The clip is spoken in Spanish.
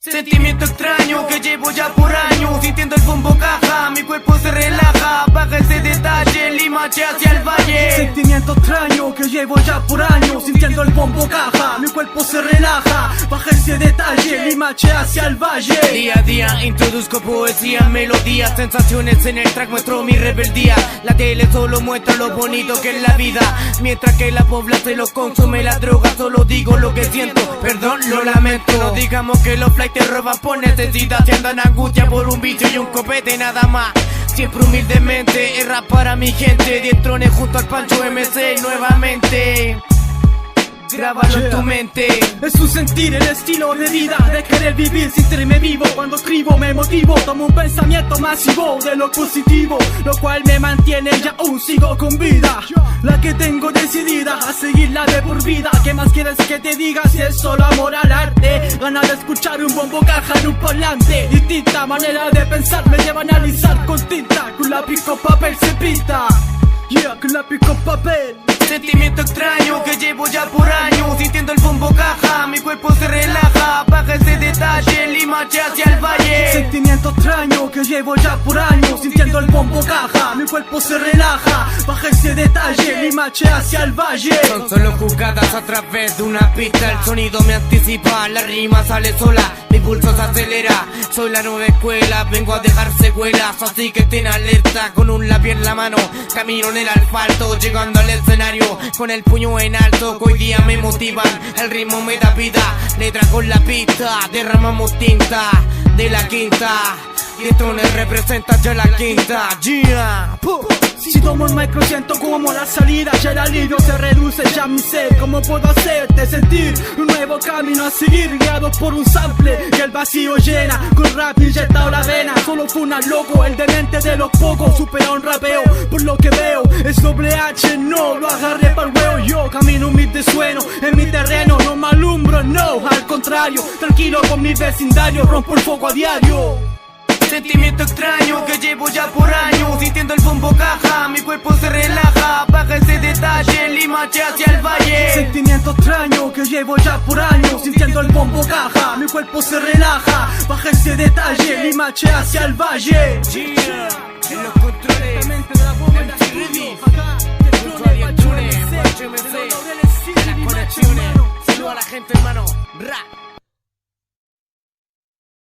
Sentimiento extraño que llevo ya por años, sintiendo el bombo caja, mi cuerpo se relaja, baja ese detalle, Limache hacia el valle. Sentimiento extraño que llevo ya por años, sintiendo el bombo caja, mi cuerpo se relaja, baja ese detalle, Limache hacia el valle. Día a día introduzco poesía, melodías, sensaciones en el track, muestro mi rebeldía. La tele solo muestra lo bonito que es la vida, mientras que la población se lo consume la droga. Solo digo lo que siento, perdón, lo lamento. No digamos que los flights te roban por necesidad, si andan angustia por un bicho y un copete nada más. Siempre humildemente, es rap para mi gente, 10 trones junto al Pancho MC nuevamente. Grábalo en tu mente. Es un sentir, el estilo de vida, de querer vivir, sentirme vivo. Cuando escribo me motivo, tomo un pensamiento masivo de lo positivo, lo cual me mantiene y aún sigo con vida. La que tengo decidida a seguirla de por vida. ¿Qué más quieres que te diga si es solo amor al arte? Ganas de escuchar un bombo caja en un parlante. Distinta manera de pensar me lleva a analizar con tinta. Con lápiz con papel se pinta. Yeah, con lápiz con papel. Sentimiento extraño que llevo ya por años, sintiendo el bombo caja, mi cuerpo se relaja, baja ese detalle, Limache hacia el valle. Sentimiento extraño que llevo ya por años, sintiendo el bombo caja, mi cuerpo se relaja, baja ese detalle, Limache hacia el valle. Son solo jugadas a través de una pista, el sonido me anticipa, la rima sale sola, mi pulso se acelera. Soy la nueva escuela, vengo a dejar secuelas, así que ten alerta, con un lápiz en la mano, camino en el asfalto, llegando al escenario con el puño en alto, que hoy día me motivan, el ritmo me da vida, letra con la pista, derramamos tinta de la quinta, y trones representa ya la quinta, yeah. Si tomo el micro siento como la salida, ya el alivio se reduce, ya mi ser. ¿Cómo puedo hacerte sentir un nuevo camino a seguir, guiado por un sample que el vacío llena, con rap inyectado la vena? Solo fue una loco, el demente de los pocos, supera un rapeo, por lo que veo, es doble H, no lo agarré pa'l huevo. Yo camino humilde sueno, en mi terreno, no me alumbro, no, al contrario, tranquilo con mi vecindario, rompo el foco a diario. Sentimiento extraño que llevo ya por años, sintiendo el bombo caja, mi cuerpo se relaja, baja ese detalle, Limache hacia el valle. Sentimiento extraño que llevo ya por años, sintiendo el bombo caja, mi cuerpo se relaja, baja ese detalle, Limache hacia el valle. Yeah, en los controles, junto a Diez Tunes, Pancho MC, en las conexiones, saludo a la gente hermano, rap.